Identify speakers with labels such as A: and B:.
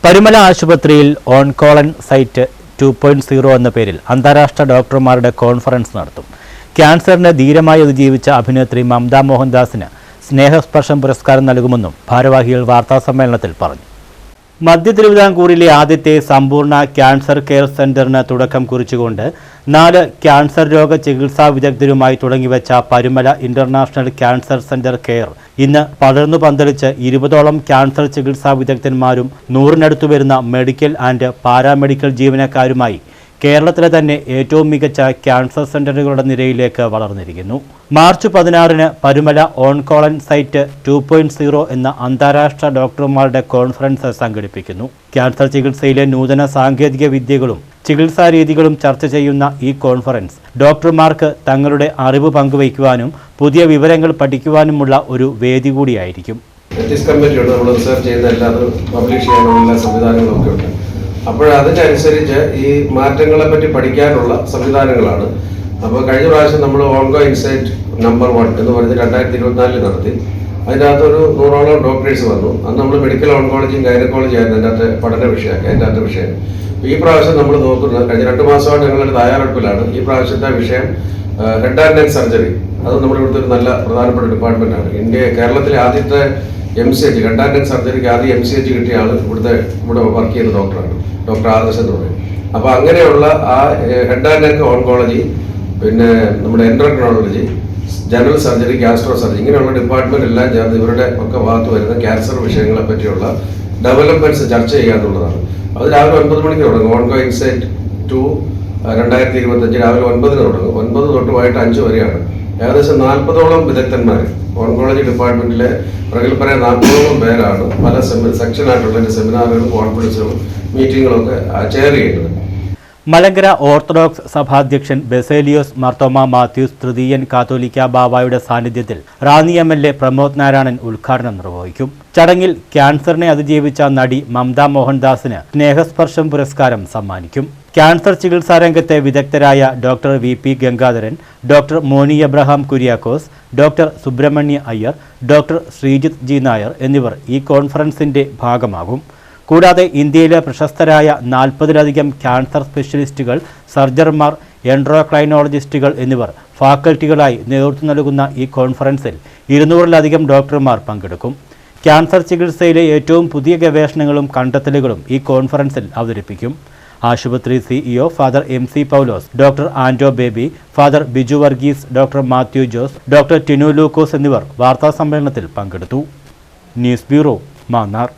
A: പരുമല ആശുപത്രിയിൽ ഓൺകോളൻ സൈറ്റ് 2.0 എന്ന പേരിൽ അന്താരാഷ്ട്ര ഡോക്ടർമാരുടെ കോൺഫറൻസ് നടത്തും. ക്യാൻസറിനെ ധീരമായി അതിജീവിച്ച അഭിനേത്രി മമത മോഹൻദാസിന് സ്നേഹസ്പർശം പുരസ്കാരം നൽകുമെന്നും ഭാരവാഹികൾ വാർത്താസമ്മേളനത്തിൽ പറഞ്ഞു. മധ്യ തിരുവിതാംകൂറിലെ ആദ്യത്തെ സമ്പൂർണ്ണ ക്യാൻസർ കെയർ സെന്ററിന് തുടക്കം കുറിച്ചുകൊണ്ട് 4 ക്യാൻസർ രോഗ ചികിത്സാ വിദഗ്ധരുമായി തുടങ്ങിവെച്ച Parumala international cancer centre care ഇന്ന് പടർന്നു പന്തലിച്ച് 20ഓളം ക്യാൻസർ ചികിത്സാ വിദഗ്ധന്മാരും 100-നടുത്തു വരുന്ന മെഡിക്കൽ ആൻഡ് പാരാമെഡിക്കൽ ജീവനക്കാരുമായി കേരളത്തിലെ തന്നെ ഏറ്റവും മികച്ച ക്യാൻസർ സെന്ററുകളുടെ നിരയിലേക്ക് വളർന്നിരിക്കുന്നു. മാർച്ച് 16-ന് പരുമല ഓൺകോളൻ സൈറ്റ് 2.0 എന്ന അന്താരാഷ്ട്ര ഡോക്ടർമാരുടെ കോൺഫറൻസ് സംഘടിപ്പിക്കുന്നു. ക്യാൻസർ ചികിത്സയിലെ നൂതന സാങ്കേതിക വിദ്യകളും ചികിത്സാ രീതികളും ചർച്ച ചെയ്യുന്ന ഈ കോൺഫറൻസ് ഡോക്ടർമാർക്ക് തങ്ങളുടെ അറിവ് പങ്കുവയ്ക്കുവാനും പുതിയ വിവരങ്ങൾ പഠിക്കുവാനുമുള്ള ഒരു വേദി കൂടിയായിരിക്കും.
B: അപ്പോൾ അതിനനുസരിച്ച് ഈ മാറ്റങ്ങളെ പറ്റി പഠിക്കാനുള്ള സംവിധാനങ്ങളാണ്. അപ്പോൾ കഴിഞ്ഞ പ്രാവശ്യം നമ്മൾ ഓൺകോ ഇൻസൈറ്റ് നമ്പർ 1 എന്ന് പറഞ്ഞ് 2024 നടത്തി. അതിനകത്തൊരു 100ഓളം ഡോക്ടേഴ്സ് വന്നു. അന്ന് നമ്മൾ മെഡിക്കൽ ഓൺകോളജിയും ഗൈനക്കോളജി ആയിരുന്നു അതിൻ്റെ അകത്ത് പഠന വിഷയമൊക്കെ അതിൻ്റെ അകത്ത് വിഷയം. ഈ പ്രാവശ്യം നമ്മൾ നോക്കുന്നത് കഴിഞ്ഞ 2 മാസമായിട്ട് ഞങ്ങളുടെ തയ്യാറെടുപ്പിലാണ്. ഈ പ്രാവശ്യത്തെ വിഷയം ഹെഡ് ആൻഡ് നെക്ക് സർജറി. അത് നമ്മുടെ ഇവിടുത്തെ ഒരു നല്ല പ്രധാനപ്പെട്ട ഡിപ്പാർട്ട്മെൻറ്റാണ്. കേരളത്തിലെ ആദ്യത്തെ MCH ഹെഡ് ആൻഡ് നെക്ക് സർജറിക്ക് ആദ്യം MCH കിട്ടിയ ആൾ ഇവിടെ വർക്ക് ചെയ്യുന്ന ഡോക്ടറാണ്, ഡോക്ടർ ആദർശ് എന്ന് പറയും. അപ്പോൾ അങ്ങനെയുള്ള ആ ഹെഡ് ആൻഡ് നെക്ക് ഓൺകോളജി, പിന്നെ നമ്മുടെ endocrinology, general surgery, gastro surgery, ഇങ്ങനെയുള്ള ഡിപ്പാർട്ട്മെന്റ് എല്ലാം ചേർന്ന് ഇവരുടെ ഒക്കെ ഭാഗത്ത് വരുന്ന ക്യാൻസർ വിഷയങ്ങളെ പറ്റിയുള്ള ഡെവലപ്മെന്റ്സ് ചർച്ച ചെയ്യുക എന്നുള്ളതാണ്. അത് രാവിലെ 9 മണിക്ക് തുടങ്ങും. ഓൺകോ ഇൻസൈറ്റ് 2 2025 രാവിലെ 9-ന് തുടങ്ങും. 9 തൊട്ട് വൈകിട്ട് 5 വരെയാണ്. ഏകദേശം 40ഓളം വിദഗ്ധന്മാർ ഓൺകോളജി ഡിപ്പാർട്ട്മെന്റിലെ പ്രഗത്ഭരായ 40ഓളം പേരാണ് പല സെക്ഷനായിട്ടുള്ള സെമിനാറുകളും കോൺഫറൻസുകളും മീറ്റിങ്ങുകളും ഒക്കെ ചെയർ ചെയ്യുന്നത്.
A: മലങ്കര ഓർത്തഡോക്സ് സഭാധ്യക്ഷൻ ബെസേലിയോസ് മാർത്തോമ മാത്യൂസ് തൃതീയൻ കാത്തോലിക്ക ബാവായുടെ സാന്നിധ്യത്തിൽ റാന്നി MLA പ്രമോദ് നാരായണൻ ഉദ്ഘാടനം നിർവഹിക്കും. ചടങ്ങിൽ ക്യാൻസറിനെ അതിജീവിച്ച നടി മമത മോഹൻദാസിന് സ്നേഹസ്പർശം പുരസ്കാരം സമ്മാനിക്കും. ക്യാൻസർ ചികിത്സാ രംഗത്തെ വിദഗ്ധരായ doctor VP Gangadharan, doctor Moni Abraham Kuriakose, doctor Subrahmanya Iyer, doctor Sreejith G Nair എന്നിവർ ഈ കോൺഫറൻസിന്റെ ഭാഗമാകും. കൂടാതെ ഇന്ത്യയിലെ പ്രശസ്തരായ 40-ലധികം ക്യാൻസർ സ്പെഷ്യലിസ്റ്റുകൾ, സർജർമാർ, എൻഡോക്രൈനോളജിസ്റ്റുകൾ എന്നിവർ ഫാക്കൽറ്റികളായി നേതൃത്വം നൽകുന്ന ഈ കോൺഫറൻസിൽ 200-ലധികം ഡോക്ടർമാർ പങ്കെടുക്കും. ക്യാൻസർ ചികിത്സയിലെ ഏറ്റവും പുതിയ ഗവേഷണങ്ങളും കണ്ടെത്തലുകളും ഈ കോൺഫറൻസിൽ അവതരിപ്പിക്കും. ആശുപത്രി CEO father MC Paulose, doctor Anto Baby, father Biju Varghese, doctor Mathew Jose, doctor Tinu Lukose എന്നിവർ വാർത്താസമ്മേളനത്തിൽ പങ്കെടുത്തു. News bureau, Mannar.